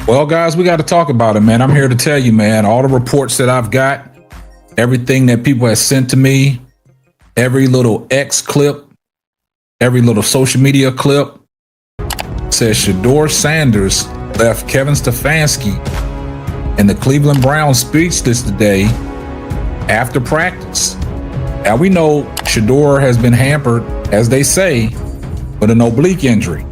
Well, guys, we got to talk about it, man. I'm here to tell you, man, all the reports that I've got, everything that people have sent to me, every little X clip, every little social media clip says Shedeur Sanders left Kevin Stefanski and the Cleveland Browns speechless today after practice. Now, we know Shedeur has been hampered, as they say, with an oblique injury,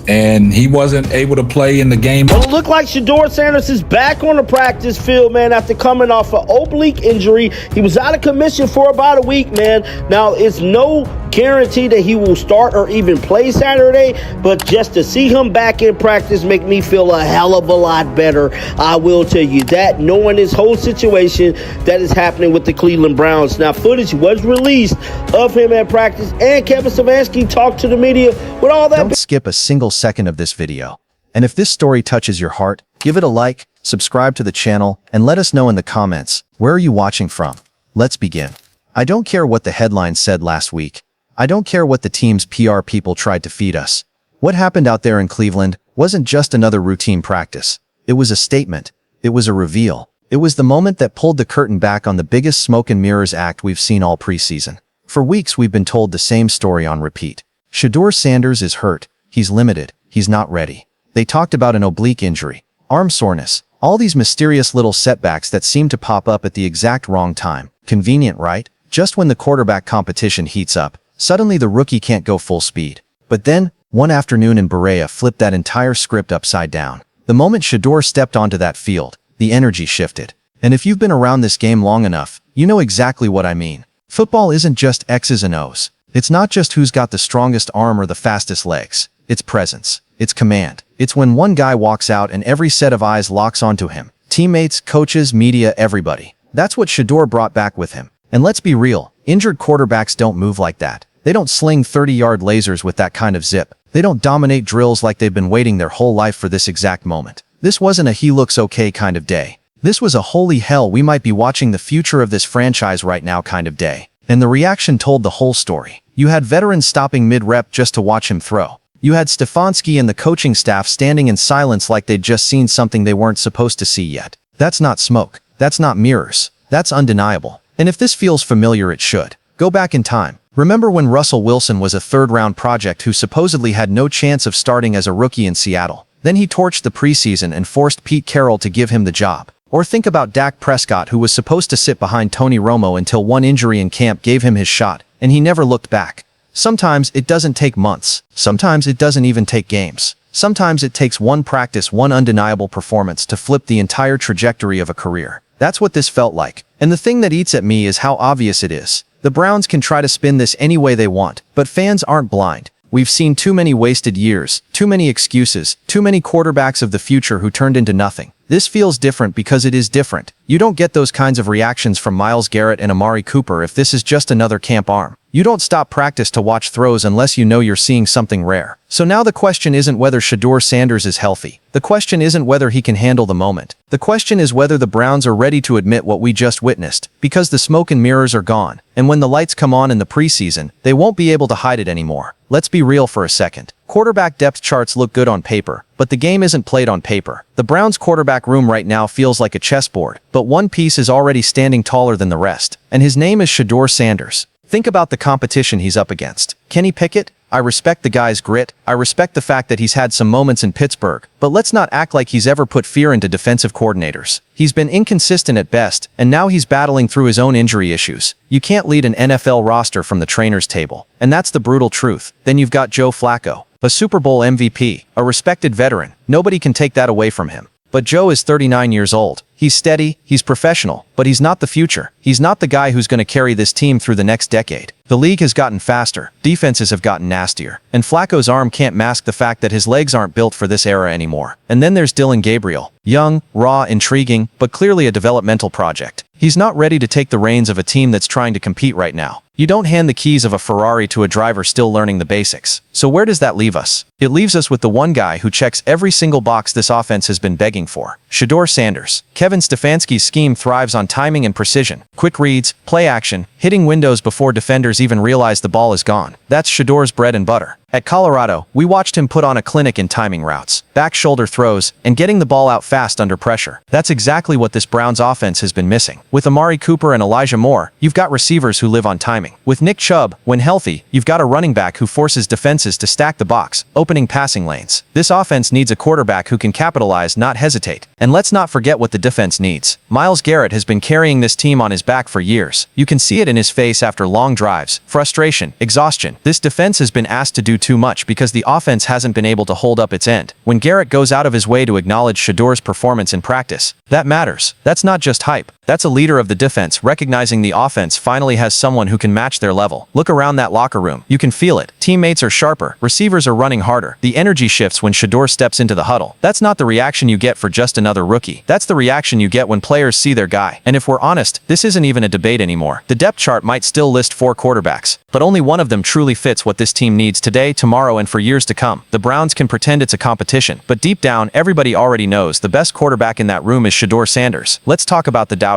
and he wasn't able to play in the game. Well, it looked like Shedeur Sanders is back on the practice field, man, after coming off an oblique injury. He was out of commission for about a week, man. Now, it's no guarantee that he will start or even play Saturday, but just to see him back in practice make me feel a hell of a lot better. I will tell you that, knowing this whole situation that is happening with the Cleveland Browns. Now, footage was released of him at practice, and Kevin Stefanski talked to the media with all that. Don't skip a single second of this video. And if this story touches your heart, give it a like, subscribe to the channel, and let us know in the comments, where are you watching from? Let's begin. I don't care what the headline said last week. I don't care what the team's PR people tried to feed us. What happened out there in Cleveland wasn't just another routine practice. It was a statement. It was a reveal. It was the moment that pulled the curtain back on the biggest smoke and mirrors act we've seen all preseason. For weeks we've been told the same story on repeat. Shedeur Sanders is hurt. He's limited. He's not ready. They talked about an oblique injury, arm soreness, all these mysterious little setbacks that seem to pop up at the exact wrong time. Convenient, right? Just when the quarterback competition heats up, suddenly the rookie can't go full speed. But then, one afternoon in Berea flipped that entire script upside down. The moment Shedeur stepped onto that field, the energy shifted. And if you've been around this game long enough, you know exactly what I mean. Football isn't just X's and O's. It's not just who's got the strongest arm or the fastest legs. It's presence. It's command. It's when one guy walks out and every set of eyes locks onto him. Teammates, coaches, media, everybody. That's what Shedeur brought back with him. And let's be real, injured quarterbacks don't move like that. They don't sling 30-yard lasers with that kind of zip. They don't dominate drills like they've been waiting their whole life for this exact moment. This wasn't a he looks okay kind of day. This was a holy hell, we might be watching the future of this franchise right now kind of day. And the reaction told the whole story. You had veterans stopping mid-rep just to watch him throw. You had Stefanski and the coaching staff standing in silence like they'd just seen something they weren't supposed to see yet. That's not smoke. That's not mirrors. That's undeniable. And if this feels familiar, it should. Go back in time. Remember when Russell Wilson was a third-round project who supposedly had no chance of starting as a rookie in Seattle? Then he torched the preseason and forced Pete Carroll to give him the job. Or think about Dak Prescott, who was supposed to sit behind Tony Romo until one injury in camp gave him his shot, and he never looked back. Sometimes it doesn't take months. Sometimes it doesn't even take games. Sometimes it takes one practice, one undeniable performance to flip the entire trajectory of a career. That's what this felt like. And the thing that eats at me is how obvious it is. The Browns can try to spin this any way they want, but fans aren't blind. We've seen too many wasted years, too many excuses, too many quarterbacks of the future who turned into nothing. This feels different because it is different. You don't get those kinds of reactions from Myles Garrett and Amari Cooper if this is just another camp arm. You don't stop practice to watch throws unless you know you're seeing something rare. So now the question isn't whether Shedeur Sanders is healthy. The question isn't whether he can handle the moment. The question is whether the Browns are ready to admit what we just witnessed, because the smoke and mirrors are gone, and when the lights come on in the preseason, they won't be able to hide it anymore. Let's be real for a second. Quarterback depth charts look good on paper, but the game isn't played on paper. The Browns' quarterback room right now feels like a chessboard, but one piece is already standing taller than the rest, and his name is Shedeur Sanders. Think about the competition he's up against. Kenny Pickett? I respect the guy's grit. I respect the fact that he's had some moments in Pittsburgh, but let's not act like he's ever put fear into defensive coordinators. He's been inconsistent at best, and now he's battling through his own injury issues. You can't lead an NFL roster from the trainer's table, and that's the brutal truth. Then you've got Joe Flacco, a Super Bowl MVP, a respected veteran. Nobody can take that away from him. But Joe is 39 years old. He's steady, he's professional, but he's not the future. He's not the guy who's going to carry this team through the next decade. The league has gotten faster, defenses have gotten nastier, and Flacco's arm can't mask the fact that his legs aren't built for this era anymore. And then there's Dillon Gabriel. Young, raw, intriguing, but clearly a developmental project. He's not ready to take the reins of a team that's trying to compete right now. You don't hand the keys of a Ferrari to a driver still learning the basics. So where does that leave us? It leaves us with the one guy who checks every single box this offense has been begging for. Shedeur Sanders. Kevin Stefanski's scheme thrives on timing and precision. Quick reads, play action, hitting windows before defenders even realize the ball is gone. That's Shedeur's bread and butter. At Colorado, we watched him put on a clinic in timing routes, back shoulder throws, and getting the ball out fast under pressure. That's exactly what this Browns offense has been missing. With Amari Cooper and Elijah Moore, you've got receivers who live on timing. With Nick Chubb, when healthy, you've got a running back who forces defenses to stack the box, opening passing lanes. This offense needs a quarterback who can capitalize, not hesitate. And let's not forget what the defense needs. Myles Garrett has been carrying this team on his back for years. You can see it in his face after long drives, frustration, exhaustion. This defense has been asked to do too much because the offense hasn't been able to hold up its end. When Garrett goes out of his way to acknowledge Shedor's performance in practice, that matters. That's not just hype. That's a leader of the defense recognizing the offense finally has someone who can match their level. Look around that locker room. You can feel it. Teammates are sharper. Receivers are running harder. The energy shifts when Shedeur steps into the huddle. That's not the reaction you get for just another rookie. That's the reaction you get when players see their guy. And if we're honest, this isn't even a debate anymore. The depth chart might still list 4 quarterbacks, but only one of them truly fits what this team needs today, tomorrow, and for years to come. The Browns can pretend it's a competition, but deep down, everybody already knows the best quarterback in that room is Shedeur Sanders. Let's talk about the doubters.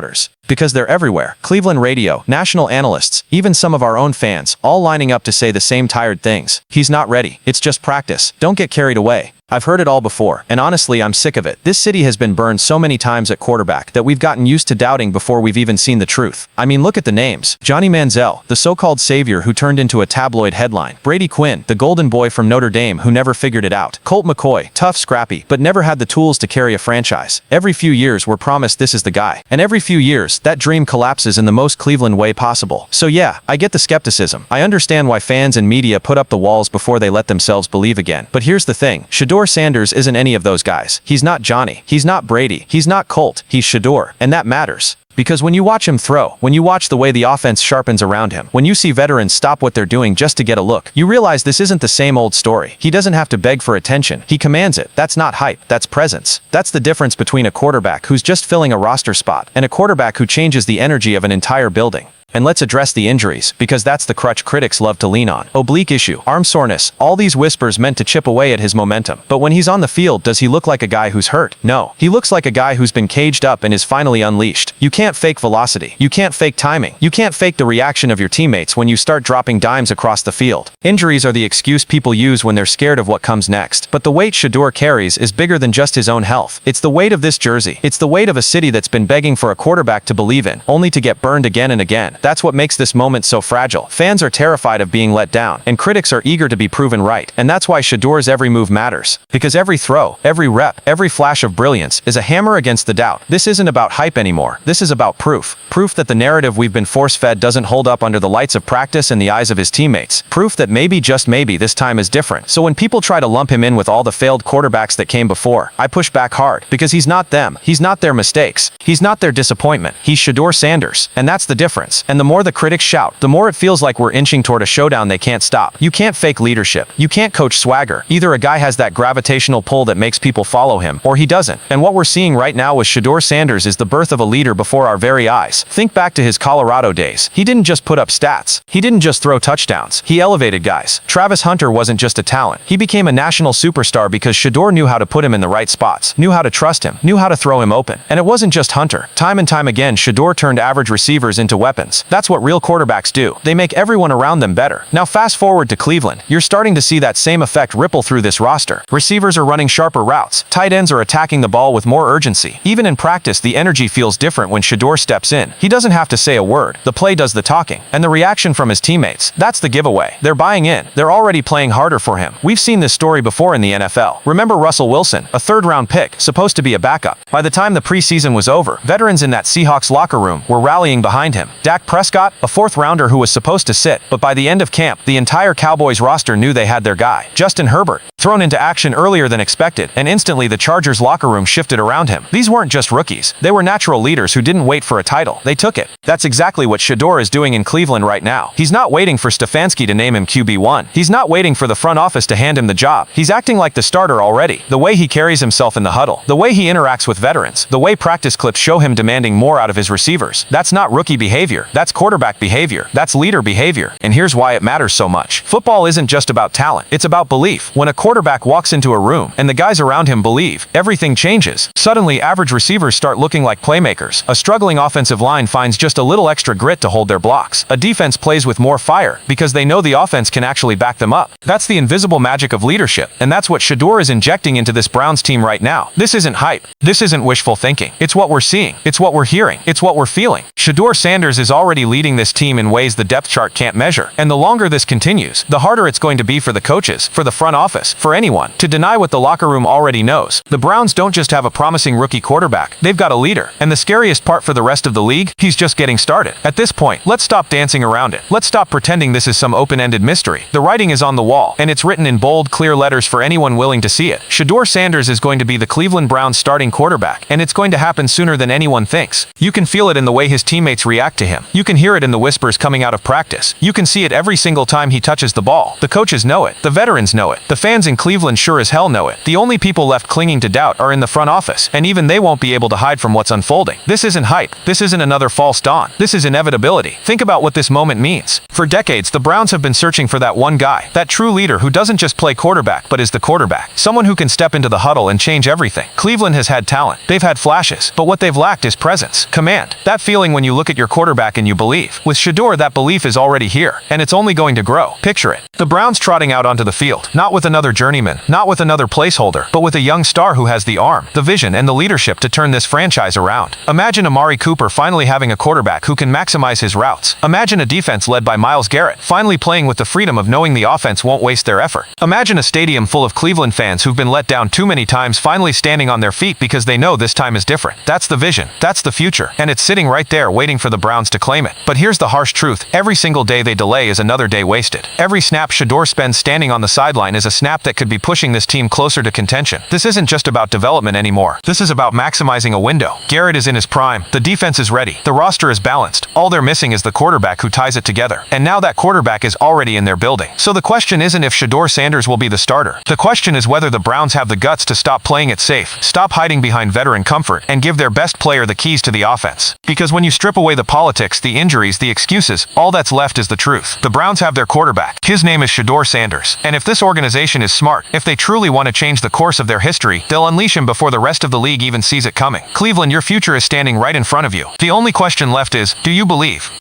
Because they're everywhere. Cleveland radio, national analysts, even some of our own fans, all lining up to say the same tired things. He's not ready. It's just practice. Don't get carried away. I've heard it all before, and honestly, I'm sick of it. This city has been burned so many times at quarterback that we've gotten used to doubting before we've even seen the truth. I mean, look at the names. Johnny Manziel, the so-called savior who turned into a tabloid headline. Brady Quinn, the golden boy from Notre Dame who never figured it out. Colt McCoy, tough, scrappy, but never had the tools to carry a franchise. Every few years, we're promised this is the guy. And every few years, that dream collapses in the most Cleveland way possible. So yeah, I get the skepticism. I understand why fans and media put up the walls before they let themselves believe again. But here's the thing. Shedeur Sanders isn't any of those guys. He's not Johnny. He's not Brady. He's not Colt. He's Shedeur. And that matters. Because when you watch him throw, when you watch the way the offense sharpens around him, when you see veterans stop what they're doing just to get a look, you realize this isn't the same old story. He doesn't have to beg for attention. He commands it. That's not hype. That's presence. That's the difference between a quarterback who's just filling a roster spot and a quarterback who changes the energy of an entire building. And let's address the injuries, because that's the crutch critics love to lean on. Oblique issue, arm soreness, all these whispers meant to chip away at his momentum. But when he's on the field, does he look like a guy who's hurt? No. He looks like a guy who's been caged up and is finally unleashed. You can't fake velocity. You can't fake timing. You can't fake the reaction of your teammates when you start dropping dimes across the field. Injuries are the excuse people use when they're scared of what comes next. But the weight Shedeur carries is bigger than just his own health. It's the weight of this jersey. It's the weight of a city that's been begging for a quarterback to believe in, only to get burned again and again. That's what makes this moment so fragile. Fans are terrified of being let down, and critics are eager to be proven right. And that's why Shedeur's every move matters. Because every throw, every rep, every flash of brilliance is a hammer against the doubt. This isn't about hype anymore. This is about proof. Proof that the narrative we've been force-fed doesn't hold up under the lights of practice and the eyes of his teammates. Proof that maybe, just maybe, this time is different. So when people try to lump him in with all the failed quarterbacks that came before, I push back hard. Because he's not them. He's not their mistakes. He's not their disappointment. He's Shedeur Sanders. And that's the difference. And the more the critics shout, the more it feels like we're inching toward a showdown they can't stop. You can't fake leadership. You can't coach swagger. Either a guy has that gravitational pull that makes people follow him, or he doesn't. And what we're seeing right now with Shedeur Sanders is the birth of a leader before our very eyes. Think back to his Colorado days. He didn't just put up stats. He didn't just throw touchdowns. He elevated guys. Travis Hunter wasn't just a talent. He became a national superstar because Shedeur knew how to put him in the right spots, knew how to trust him, knew how to throw him open. And it wasn't just Hunter. Time and time again, Shedeur turned average receivers into weapons. That's what real quarterbacks do. They make everyone around them better. Now fast forward to Cleveland. You're starting to see that same effect ripple through this roster. Receivers are running sharper routes. Tight ends are attacking the ball with more urgency. Even in practice, the energy feels different when Shedeur steps in. He doesn't have to say a word. The play does the talking. And the reaction from his teammates, that's the giveaway. They're buying in. They're already playing harder for him. We've seen this story before in the NFL. Remember Russell Wilson, a third-round pick, supposed to be a backup. By the time the preseason was over, veterans in that Seahawks locker room were rallying behind him. Dak Prescott, a fourth-rounder who was supposed to sit, but by the end of camp, the entire Cowboys roster knew they had their guy. Justin Herbert, thrown into action earlier than expected, and instantly the Chargers locker room shifted around him. These weren't just rookies. They were natural leaders who didn't wait for a title. They took it. That's exactly what Shedeur is doing in Cleveland right now. He's not waiting for Stefanski to name him QB1. He's not waiting for the front office to hand him the job. He's acting like the starter already. The way he carries himself in the huddle, the way he interacts with veterans, the way practice clips show him demanding more out of his receivers. That's not rookie behavior. That's quarterback behavior. That's leader behavior. And here's why it matters so much. Football isn't just about talent. It's about belief. When a quarterback walks into a room and the guys around him believe, everything changes. Suddenly, average receivers start looking like playmakers. A struggling offensive line finds just a little extra grit to hold their blocks. A defense plays with more fire because they know the offense can actually back them up. That's the invisible magic of leadership, and that's what Shedeur is injecting into this Browns team right now. This isn't hype. This isn't wishful thinking. It's what we're seeing. It's what we're hearing. It's what we're feeling. Shedeur Sanders is already leading this team in ways the depth chart can't measure. And the longer this continues, the harder it's going to be for the coaches, for the front office, for anyone, to deny what the locker room already knows. The Browns don't just have a promising rookie quarterback. They've got a leader. And the scariest part for the rest of the league, he's just getting started. At this point, let's stop dancing around it. Let's stop pretending this is some open-ended mystery. The writing is on the wall, and it's written in bold, clear letters for anyone willing to see it. Shedeur Sanders is going to be the Cleveland Browns starting quarterback, and it's going to happen sooner than anyone thinks. You can feel it in the way his teammates react to him. You can hear it in the whispers coming out of practice. You can see it every single time he touches the ball. The coaches know it. The veterans know it. The fans in Cleveland sure as hell know it. The only people left clinging to doubt are in the front office, and even they won't be able to hide from what's unfolding. This isn't hype. This isn't another false dawn. This is inevitability. Think about what this moment means. For decades, the Browns have been searching for that one guy, that true leader who doesn't just play quarterback but is the quarterback. Someone who can step into the huddle and change everything. Cleveland has had talent. They've had flashes, but what they've lacked is presence, command. That feeling when you look at your quarterback and you believe. With Shedeur, that belief is already here, and it's only going to grow. Picture it. The Browns trotting out onto the field, not with another journeyman, not with another placeholder, but with a young star who has the arm, the vision, and the leadership to turn this franchise around. Imagine Amari Cooper finally having a quarterback who can maximize his routes. Imagine a defense led by Myles Garrett finally playing with the freedom of knowing the offense won't waste their effort. Imagine a stadium full of Cleveland fans who've been let down too many times finally standing on their feet because they know this time is different. That's the vision. That's the future. And it's sitting right there waiting for the Browns to claim it. But here's the harsh truth. Every single day they delay is another day wasted. Every snap Shedeur spends standing on the sideline is a snap that could be pushing this team closer to contention. This isn't just about development anymore. This is about maximizing a window. Garrett is in his prime. The defense is ready. The roster is balanced. All they're missing is the quarterback who ties it together. And now that quarterback is already in their building. So the question isn't if Shedeur Sanders will be the starter. The question is whether the Browns have the guts to stop playing it safe, stop hiding behind veteran comfort, and give their best player the keys to the offense. Because when you strip away the politics, the injuries, the excuses, all that's left is the truth. The Browns have their quarterback. His name is Shedeur Sanders. And if this organization is smart, if they truly want to change the course of their history, they'll unleash him before the rest of the league even sees it coming. Cleveland, your future is standing right in front of you. The only question left is, do you believe?